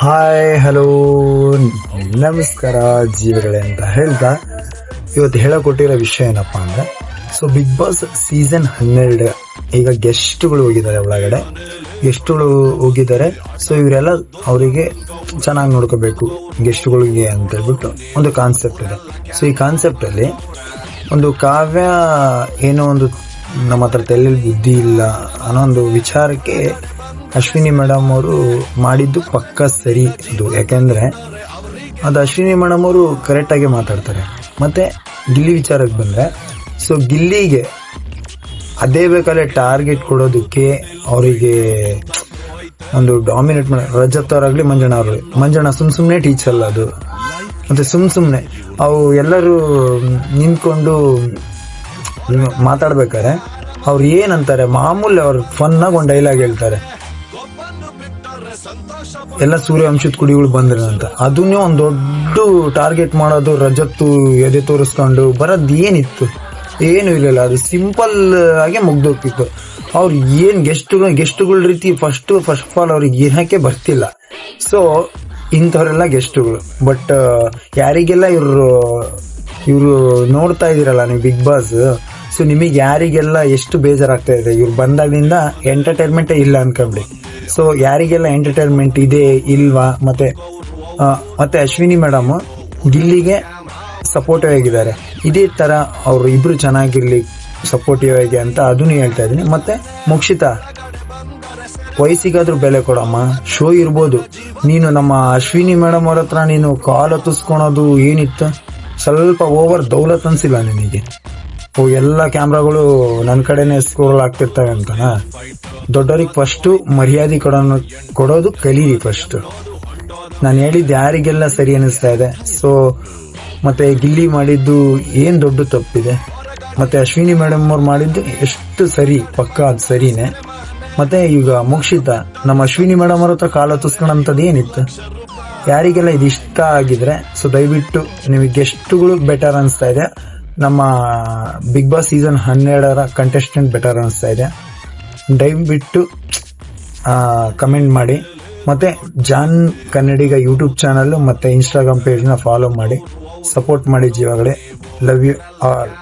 Hi hello ನಮಸ್ಕಾರ ಜೀವಿಗಳೇ ಅಂತ ಹೇಳ್ತಾ ಇವತ್ತು ಹೇಳಕೊಟ್ಟಿರೋ ವಿಷಯ ಏನಪ್ಪಾ ಅಂದ್ರೆ ಬಿಗ್ ಬಾಸ್ ಸೀಸನ್ 12 ಈಗ ಗೆಸ್ಟ್ಗಳು ಹೋಗಿದ್ದಾರೆ ಒಳಗಡೆ. ಗೆಸ್ಟ್ಗಳು ಹೋಗಿದ್ದಾರೆ. ಇವರೆಲ್ಲ ಅವರಿಗೆ ಚೆನ್ನಾಗಿ ನೋಡ್ಕೋಬೇಕು ಗೆಸ್ಟ್ಗಳಿಗೆ ಅಂತ ಹೇಳ್ಬಿಟ್ಟು ಒಂದು ಕಾನ್ಸೆಪ್ಟ್ ಇದೆ. ಈ ಕಾನ್ಸೆಪ್ಟ್ ಅಲ್ಲಿ ಒಂದು ಕಾವ್ಯ ಏನೋ ಒಂದು ನಮ್ಮ ಹತ್ರ ತಲೆಯಲ್ಲಿ ಬುದ್ಧಿ ಇಲ್ಲ ಅನ್ನೋ ಒಂದು ವಿಚಾರಕ್ಕೆ ಅಶ್ವಿನಿ ಮೇಡಮ್ ಅವರು ಮಾಡಿದ್ದು ಪಕ್ಕ ಸರಿ ಇದು. ಯಾಕೆಂದ್ರೆ ಅದು ಅಶ್ವಿನಿ ಮೇಡಮ್ ಅವರು ಕರೆಕ್ಟ್ ಆಗಿ ಮಾತಾಡ್ತಾರೆ. ಮತ್ತೆ ಗಿಲ್ಲಿ ವಿಚಾರಕ್ಕೆ ಬಂದ್ರೆ ಗಿಲ್ಲಿಗೆ ಅದೇ ಬೇಕಾದ್ರೆ ಟಾರ್ಗೆಟ್ ಕೊಡೋದಕ್ಕೆ ಅವರಿಗೆ ಒಂದು ಡಾಮಿನೇಟ್ ಮಾಡಿ ರಜತ್ ಅವರಾಗ್ಲಿ ಮಂಜಣ್ಣ ಸುಮ್ನೆ ಟೀಚರ್ ಅಲ್ಲ ಅದು. ಮತ್ತೆ ಸುಮ್ನೆ ಅವು ಎಲ್ಲರೂ ನಿಂತ್ಕೊಂಡು ಮಾತಾಡ್ಬೇಕಾರೆ ಅವ್ರು ಏನಂತಾರೆ, ಮಾಮೂಲಿ ಅವ್ರು ಫನ್ ಆಗಿ ಒಂದು ಡೈಲಾಗ್ ಹೇಳ್ತಾರೆ, ಎಲ್ಲ ಸೂರ್ಯವಂಶದ ಕುಡಿಗಳು ಬಂದ್ರೆ ಅಂತ. ಅದನ್ನೇ ಒಂದು ದೊಡ್ಡ ಟಾರ್ಗೆಟ್ ಮಾಡೋದು, ರಜತ್ತು ಎದೆ ತೋರಿಸ್ಕೊಂಡು ಬರೋದು ಏನಿತ್ತು? ಏನು ಇರಲಿಲ್ಲ. ಅದು ಸಿಂಪಲ್ ಆಗಿ ಮುಗ್ದೋಗ್ತಿತ್ತು. ಅವ್ರು ಏನ್ ಗೆಸ್ಟ್ಗಳ ರೀತಿ ಫಸ್ಟ್ ಆಫ್ ಆಲ್ ಅವ್ರಿಗೆ ಏನಕ್ಕೆ ಬರ್ತಿಲ್ಲ. ಇಂಥವರೆಲ್ಲ ಗೆಸ್ಟ್ಗಳು. ಬಟ್ ಯಾರಿಗೆಲ್ಲ ಇವರು ನೋಡ್ತಾ ಇದೀರಲ್ಲ ನೀವು ಬಿಗ್ ಬಾಸ್, ನಿಮಗೆ ಯಾರಿಗೆಲ್ಲ ಎಷ್ಟು ಬೇಜಾರಾಗ್ತಾ ಇದೆ ಇವ್ರು ಬಂದಾಗಿಂದ ಎಂಟರ್ಟೈನ್ಮೆಂಟೇ ಇಲ್ಲ ಅನ್ಕೊಂಬಿಡಿ. ಯಾರಿಗೆಲ್ಲ ಎಂಟರ್ಟೈನ್ಮೆಂಟ್ ಇದೆ ಇಲ್ವಾ? ಮತ್ತೆ ಅಶ್ವಿನಿ ಮೇಡಮ್ ಗಿಲ್ಲಿಗೆ ಸಪೋರ್ಟಿವ್ ಆಗಿದ್ದಾರೆ. ಇದೇ ತರ ಅವ್ರು ಇಬ್ರು ಚೆನ್ನಾಗಿರ್ಲಿ ಸಪೋರ್ಟಿವ್ ಆಗಿ ಅಂತ ಅದನ್ನು ಹೇಳ್ತಾ ಇದೀನಿ. ಮತ್ತೆ ಮೋಕ್ಷಿತಾ, ವಯಸ್ಸಿಗಾದ್ರೂ ಬೆಲೆ ಕೊಡಮ್ಮ. ಶೋ ಇರ್ಬೋದು, ನೀನು ನಮ್ಮ ಅಶ್ವಿನಿ ಮೇಡಮ್ ಅವ್ರ ಹತ್ರ ನೀನು ಕಾಲ್ ಹತ್ತಿಸ್ಕೊಳೋದು ಏನಿತ್ತು? ಸ್ವಲ್ಪ ಓವರ್ ದೌಲತ್ ಅನ್ಸಿಲ್ಲ ನಿನಗೆ? ಎಲ್ಲ ಕ್ಯಾಮ್ರಾಗಳು ನನ್ನ ಕಡೆನೆ ಸ್ಕ್ರೋಲ್ ಆಗ್ತಿರ್ತವೆ ಅಂತನ? ದೊಡ್ಡವ್ರಿಗೆ ಫಸ್ಟ್ ಮರ್ಯಾದೆ ಕೊಡೋದು ಕಲೀರಿ ಫಸ್ಟ್. ನಾನು ಹೇಳಿದ್ದು ಯಾರಿಗೆಲ್ಲ ಸರಿ ಅನಿಸ್ತಾ ಇದೆ. ಮತ್ತೆ ಗಿಲ್ಲಿ ಮಾಡಿದ್ದು ಏನ್ ದೊಡ್ಡ ತಪ್ಪಿದೆ, ಮತ್ತೆ ಅಶ್ವಿನಿ ಮೇಡಮ್ ಅವ್ರು ಮಾಡಿದ್ದು ಎಷ್ಟು ಸರಿ, ಪಕ್ಕ ಅದು ಸರಿನೇ. ಮತ್ತೆ ಈಗ ಮೋಕ್ಷಿತಾ ನಮ್ಮ ಅಶ್ವಿನಿ ಮೇಡಮ್ ಅವ್ರ ಹತ್ರ ಕಾಲ ಹತ್ತಿಸ್ಕೊಳ್ಳೋಂಥದ್ದು ಏನಿತ್ತು? ಯಾರಿಗೆಲ್ಲ ಇದು ಇಷ್ಟ ಆಗಿದ್ರೆ ದಯವಿಟ್ಟು ನಿಮಗೆ ಗೆಸ್ಟ್ಗಳು ಬೆಟರ್ ಅನಿಸ್ತಾ ಇದೆ, ನಮ್ಮ Bigg Boss season 12 contestant better ಅನಿಸ್ತಾ ಇದೆ, ದಯವಿಟ್ಟು ಕಮೆಂಟ್ ಮಾಡಿ. ಮತ್ತೆ ಜಾನ್ ಕನ್ನಡಿಗ ಯೂಟ್ಯೂಬ್ ಚಾನಲ್ ಮತ್ತೆ ಇನ್ಸ್ಟಾಗ್ರಾಮ್ ಪೇಜ್ನ ಫಾಲೋ ಮಾಡಿ, ಸಪೋರ್ಟ್ ಮಾಡಿ ಜೀವಗಳೇ. Love you all.